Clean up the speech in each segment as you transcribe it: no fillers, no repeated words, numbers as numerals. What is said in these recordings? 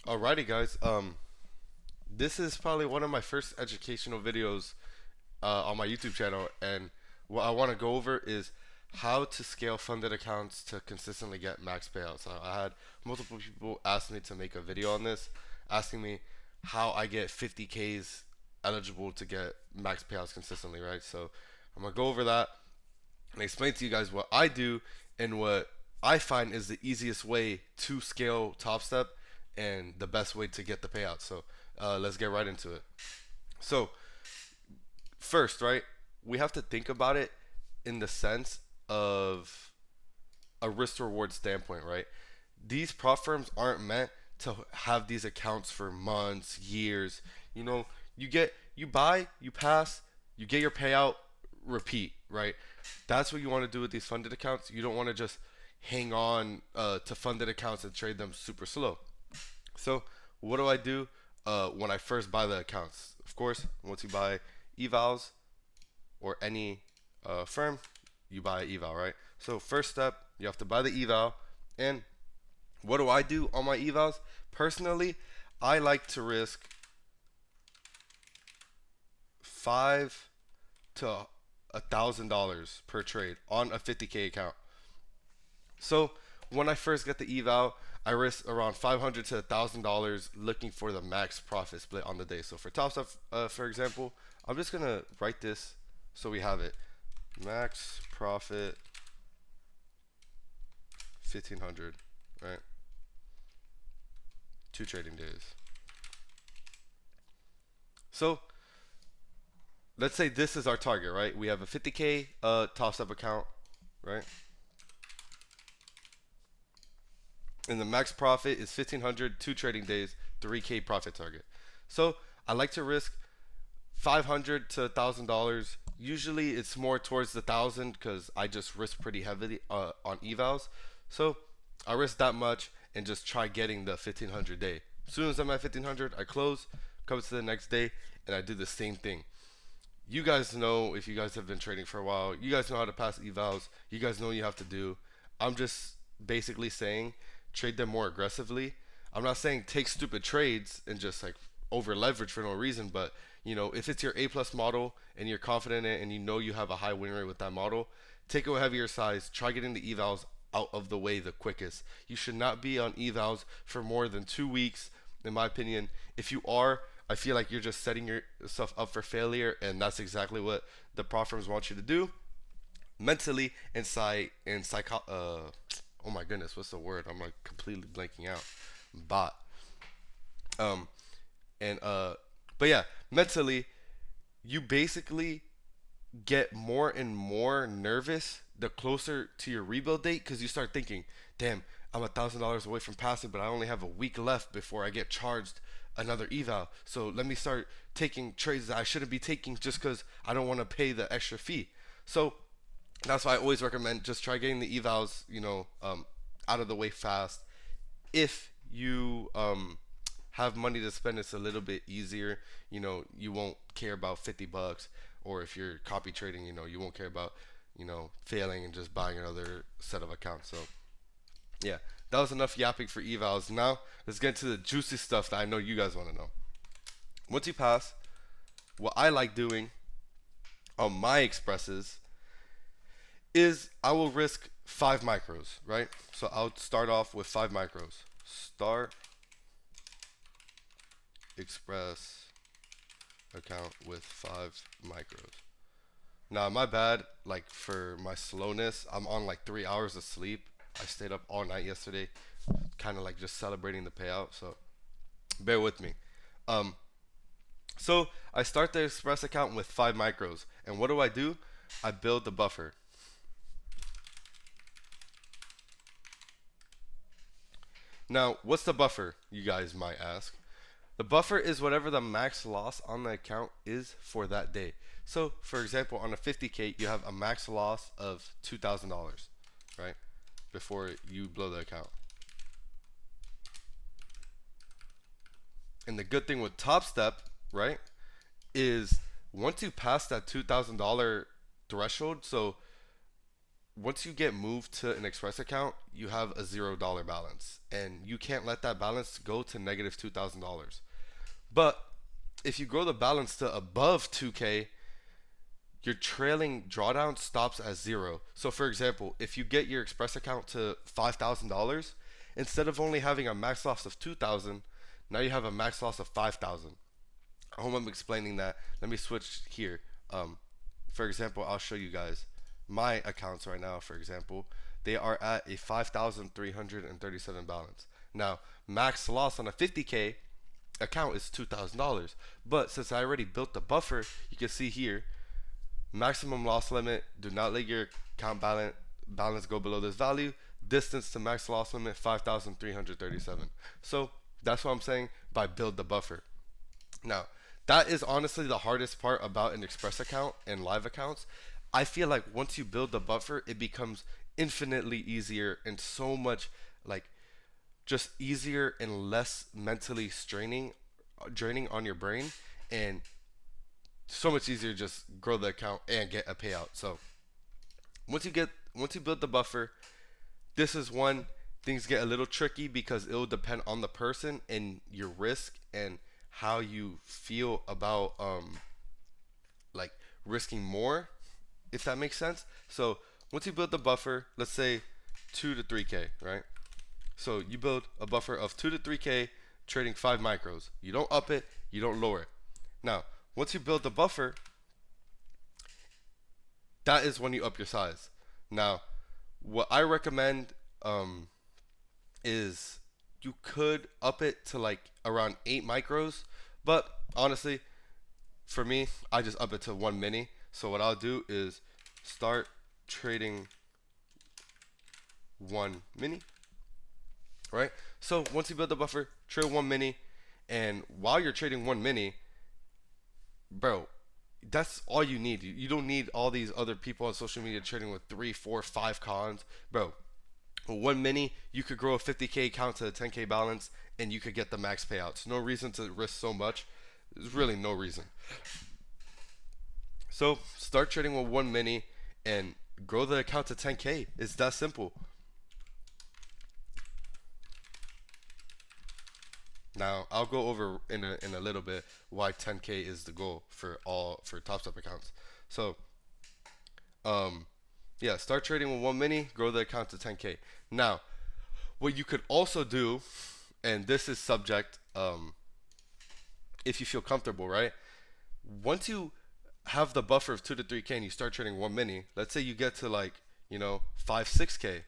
Alrighty, guys. This is probably one of my first educational videos on my YouTube channel, and what I want to go over is how to scale funded accounts to consistently get max payouts. I had multiple people ask me to make a video on this, asking me how I get 50Ks eligible to get max payouts consistently, right? So I'm gonna go over that and explain to you guys what I do and what I find is the easiest way to scale Topstep and the best way to get the payout. So let's get right into it. So first, right, we have to think about it in the sense of a risk reward standpoint, right? These prop firms aren't meant to have these accounts for months, years. You know, you buy, you pass, you get your payout, repeat, right? That's what you want to do with these funded accounts. You don't want to just hang on to funded accounts and trade them super slow. So what do I do when I first buy the accounts? Of course, once you buy evals or any firm, you buy eval, right? So first step, you have to buy the eval. And what do I do on my evals? Personally, I like to risk $5 to $1,000 per trade on a 50K account. So when I first get the eval, I risk around $500 to $1,000 looking for the max profit split on the day. So for Topstep, for example, I'm just gonna write this so we have it. Max profit 1,500, right? 2 trading days. So let's say this is our target, right? We have a 50K Topstep account, right? And the max profit is 1,500, 2 trading days, 3K profit target. So I like to risk $500 to $1,000. Usually it's more towards the 1,000 because I just risk pretty heavily on evals. So I risk that much and just try getting the 1,500 day. As soon as I'm at 1,500, I close, comes to the next day, and I do the same thing. You guys know, if you guys have been trading for a while, you guys know how to pass evals. You guys know what you have to do. I'm just basically saying trade them more aggressively. I'm not saying take stupid trades and just like over leverage for no reason, but if it's your A plus model and you're confident in it and you know you have a high win rate with that model, take a heavier size. Try getting the evals out of the way the quickest. You should not be on evals for more than 2 weeks, in my opinion. If you are, I feel like you're just setting yourself up for failure, and that's exactly what the prop firms want you to do mentally and psycho. Oh my goodness, what's the word? I'm like completely blanking out. Bot. Um, and but yeah, mentally, you basically get more and more nervous the closer to your rebuild date because you start thinking, damn, I'm $1,000 away from passing, but I only have a week left before I get charged another eval. So let me start taking trades that I shouldn't be taking just because I don't want to pay the extra fee. So that's why I always recommend just try getting the evals, out of the way fast. If you have money to spend, it's a little bit easier. You won't care about $50, or if you're copy trading, you won't care about failing and just buying another set of accounts. So yeah, that was enough yapping for evals. Now let's get into the juicy stuff that I know you guys want to know. Once you pass, what I like doing on my expresses is I will risk 5 micros, right? So I'll start off with 5 micros. Start express account with 5 micros. Now, my bad, like for my slowness, I'm on like 3 hours of sleep. I stayed up all night yesterday, kind of like just celebrating the payout. So bear with me. Um, so I start the express account with 5 micros, and what do? I build the buffer. Now, what's the buffer? You guys might ask. The buffer is whatever the max loss on the account is for that day. So, for example, on a 50K, you have a max loss of $2,000, right? Before you blow the account. And the good thing with Topstep, right, is once you pass that $2,000 threshold, so once you get moved to an Express account, you have a $0 balance, and you can't let that balance go to negative $2,000. But if you grow the balance to above 2K, your trailing drawdown stops at zero. So, for example, if you get your Express account to $5,000, instead of only having a max loss of 2,000, now you have a max loss of 5,000. I hope I'm explaining that. Let me switch here. Um, for example, I'll show you guys my accounts right now. For example, they are at a 5,337 balance. Now, max loss on a 50K account is $2,000. But since I already built the buffer, you can see here, maximum loss limit. Do not let your account balance go below this value. Distance to max loss limit 5,337. So that's what I'm saying by build the buffer. Now, that is honestly the hardest part about an Express account and live accounts. I feel like once you build the buffer, it becomes infinitely easier and so much like just easier and less mentally draining on your brain, and so much easier to just grow the account and get a payout. So once you build the buffer, this is when things get a little tricky because it will depend on the person and your risk and how you feel about like risking more, if that makes sense. So once you build the buffer, let's say 2 to 3K, right? So you build a buffer of 2 to 3K trading 5 micros. You don't up it, you don't lower it. Now, once you build the buffer, that is when you up your size. Now, what I recommend is you could up it to like around 8 micros, but honestly, for me, I just up it to 1 mini. So what I'll do is start trading 1 mini, right? So once you build the buffer, trade 1 mini, and while you're trading 1 mini, bro, that's all you need. You don't need all these other people on social media trading with 3, 4, 5 cons, bro. With 1 mini, you could grow a 50K account to a 10K balance, and you could get the max payouts. No reason to risk so much. There's really no reason. So start trading with 1 mini and grow the account to 10K. It's that simple. Now I'll go over in a little bit why 10K is the goal for Topstep accounts. So um, yeah, start trading with 1 mini, grow the account to 10K. Now, what you could also do, and this is subject if you feel comfortable, right? Once you have the buffer of 2 to 3K and you start trading 1 mini, let's say you get to like 5, 6K,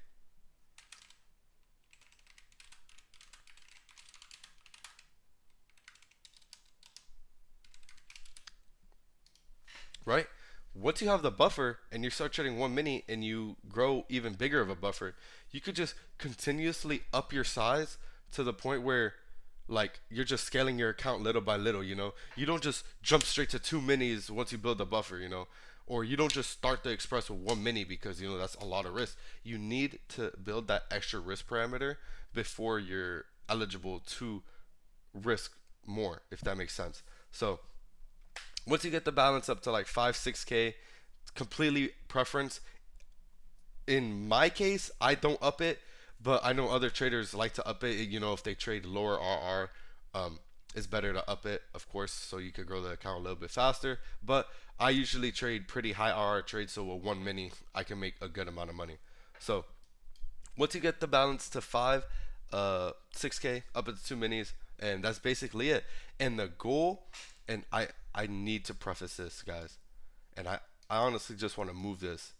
right? Once you have the buffer and you start trading 1 mini and you grow even bigger of a buffer, you could just continuously up your size to the point where like you're just scaling your account little by little. You don't just jump straight to 2 minis once you build the buffer. Or you don't just start the Express with 1 mini because that's a lot of risk. You need to build that extra risk parameter before you're eligible to risk more, if that makes sense. So once you get the balance up to like 5, 6K, completely preference. In my case, I don't up it, but I know other traders like to up it. If they trade lower RR, it's better to up it, of course, so you could grow the account a little bit faster. But I usually trade pretty high RR trades, so with 1 mini, I can make a good amount of money. So once you get the balance to 5, 6K, up into 2 minis, and that's basically it. And the goal, and I need to preface this, guys, and I honestly just want to move this.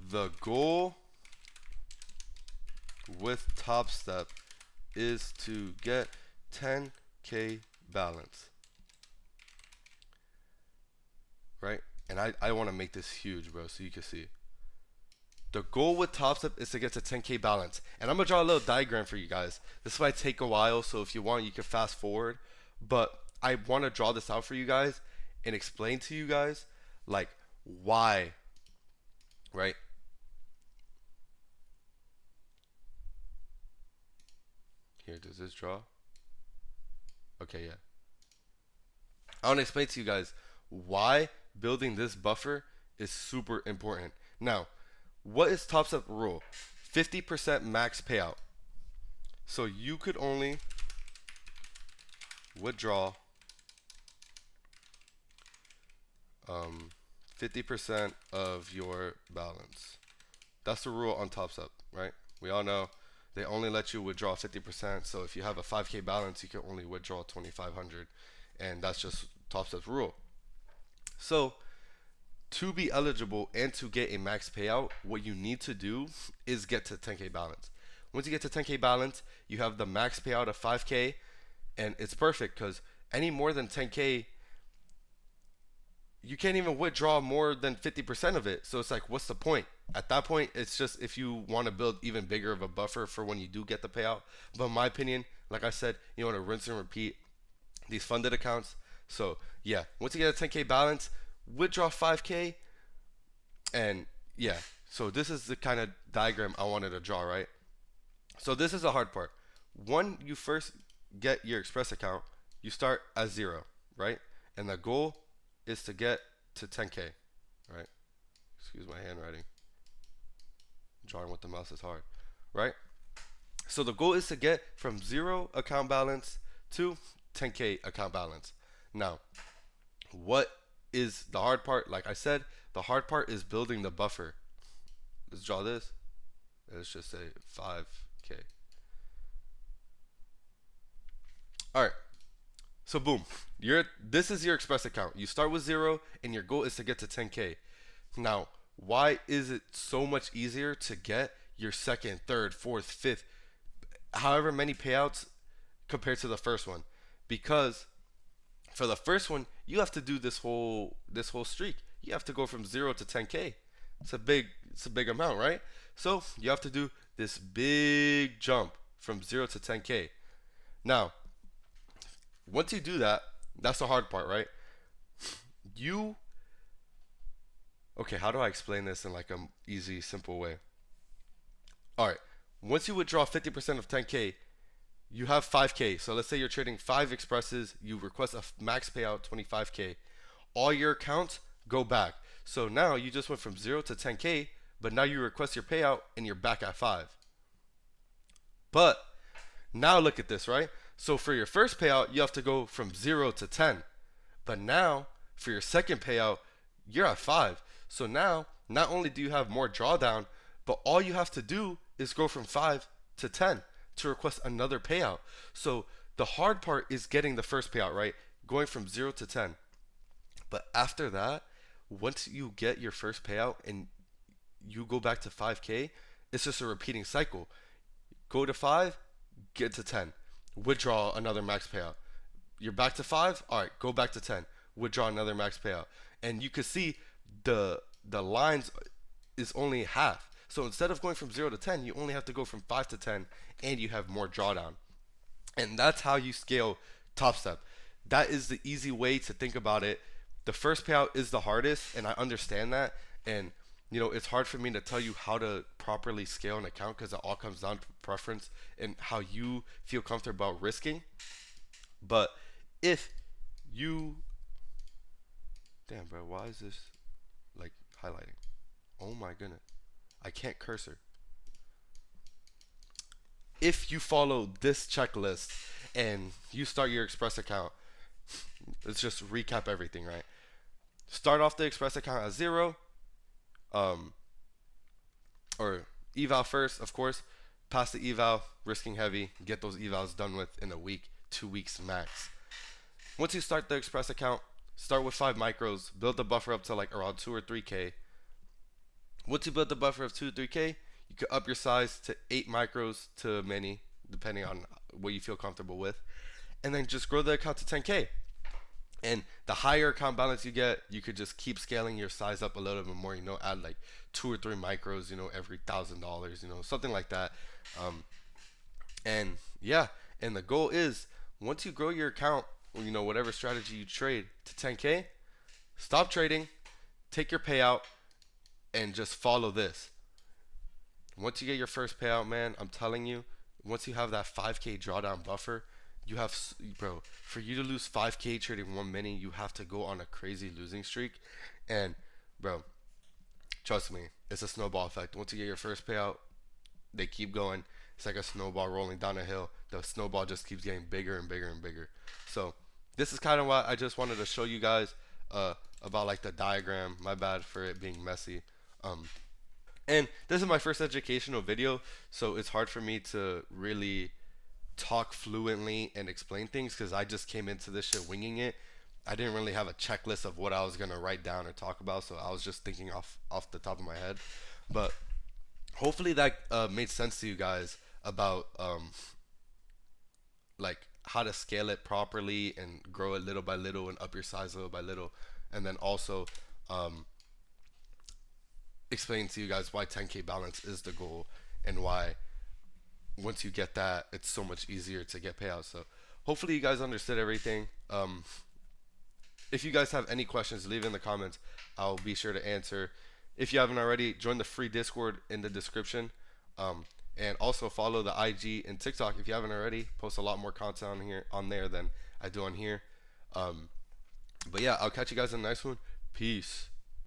The goal with Topstep is to get 10K balance, right? And I want to make this huge, bro, so you can see. The goal with Topstep is to get to 10K balance. And I'm going to draw a little diagram for you guys. This might take a while, so if you want, you can fast forward. But I want to draw this out for you guys and explain to you guys, like, why, right? Here, does this draw? Okay, yeah. I want to explain to you guys why building this buffer is super important. Now, what is Topstep rule? 50% max payout. So you could only withdraw 50% of your balance. That's the rule on Topstep, right? We all know they only let you withdraw 50%. So if you have a 5K balance, you can only withdraw 2,500, and that's just Topstep's rule. So to be eligible and to get a max payout, what you need to do is get to 10K balance. Once you get to 10K balance, you have the max payout of 5K, and it's perfect because any more than 10K, you can't even withdraw more than 50% of it. So it's like, what's the point? At that point, it's just if you want to build even bigger of a buffer for when you do get the payout. But in my opinion, like I said, you want to rinse and repeat these funded accounts. So yeah, once you get a 10K balance, withdraw 5K, and yeah. So this is the kind of diagram I wanted to draw, right? So this is the hard part. When you first get your Express account, you start at zero, right? And the goal is to get to 10K, right? Excuse my handwriting. Drawing with the mouse is hard, right? So the goal is to get from zero account balance to 10K account balance. Now, what is the hard part? Like I said, the hard part is building the buffer. Let's draw this. Let's just say 5K. All right. So boom, this is your Express account. You start with zero, and your goal is to get to 10K. Now, why is it so much easier to get your second, third, fourth, fifth, however many payouts compared to the first one? Because for the first one, you have to do this whole streak. You have to go from zero to 10K. It's a big amount, right? So you have to do this big jump from zero to 10K. Now, once you do that, that's the hard part, right? You Okay, how do I explain this in like a easy, simple way? All right. Once you withdraw 50% of 10K, you have 5K. So let's say you're trading 5 expresses, you request a max payout 25K. All your accounts go back. So now you just went from 0 to 10K, but now you request your payout and you're back at 5. But now look at this, right? So for your first payout, you have to go from 0 to 10. But now for your second payout, you're at 5. So now not only do you have more drawdown, but all you have to do is go from 5 to 10 to request another payout. So the hard part is getting the first payout, right? Going from 0 to 10. But after that, once you get your first payout and you go back to 5K, it's just a repeating cycle. Go to 5, get to 10, withdraw another max payout. You're back to 5, all right, go back to 10, withdraw another max payout. And you can see the lines is only half. So instead of going from 0 to 10, you only have to go from 5 to 10, and you have more drawdown. And that's how you scale Topstep. That is the easy way to think about it. The first payout is the hardest, and I understand that. And it's hard for me to tell you how to properly scale an account because it all comes down to preference and how you feel comfortable about risking. But if you, damn, bro, why is this like highlighting? Oh my goodness, I can't cursor. If you follow this checklist and you start your Express account, let's just recap everything, right? Start off the Express account at 0, or eval first, of course. Pass the eval, risking heavy, get those evals done with in a week, 2 weeks max. Once you start the Express account, start with 5 micros, build the buffer up to like around 2 or 3K. Once you build the buffer of 2 or 3K, you can up your size to 8 micros to many, depending on what you feel comfortable with. And then just grow the account to 10K. And the higher account balance you get, you could just keep scaling your size up a little bit more, add like 2 or 3 micros, every $1,000, something like that. And yeah, and the goal is once you grow your account, whatever strategy you trade to 10K, stop trading, take your payout, and just follow this. Once you get your first payout, man, I'm telling you, once you have that 5K drawdown buffer, you have, bro, for you to lose 5K trading 1 mini, you have to go on a crazy losing streak. And, bro, trust me, it's a snowball effect. Once you get your first payout, they keep going. It's like a snowball rolling down a hill. The snowball just keeps getting bigger and bigger and bigger. So this is kind of what I just wanted to show you guys uh, about like the diagram. My bad for it being messy. Um, and this is my first educational video, so it's hard for me to really talk fluently and explain things because I just came into this shit winging it. I didn't really have a checklist of what I was gonna write down or talk about, so I was just thinking off the top of my head. But hopefully that made sense to you guys about like how to scale it properly and grow it little by little and up your size little by little, and then also um, explain to you guys why 10K balance is the goal and why once you get that, it's so much easier to get payouts. So hopefully you guys understood everything. If you guys have any questions, leave it in the comments. I'll be sure to answer. If you haven't already, join the free Discord in the description. And also follow the IG and TikTok if you haven't already. Post a lot more content on there than I do on here. But yeah, I'll catch you guys in the next one. Peace.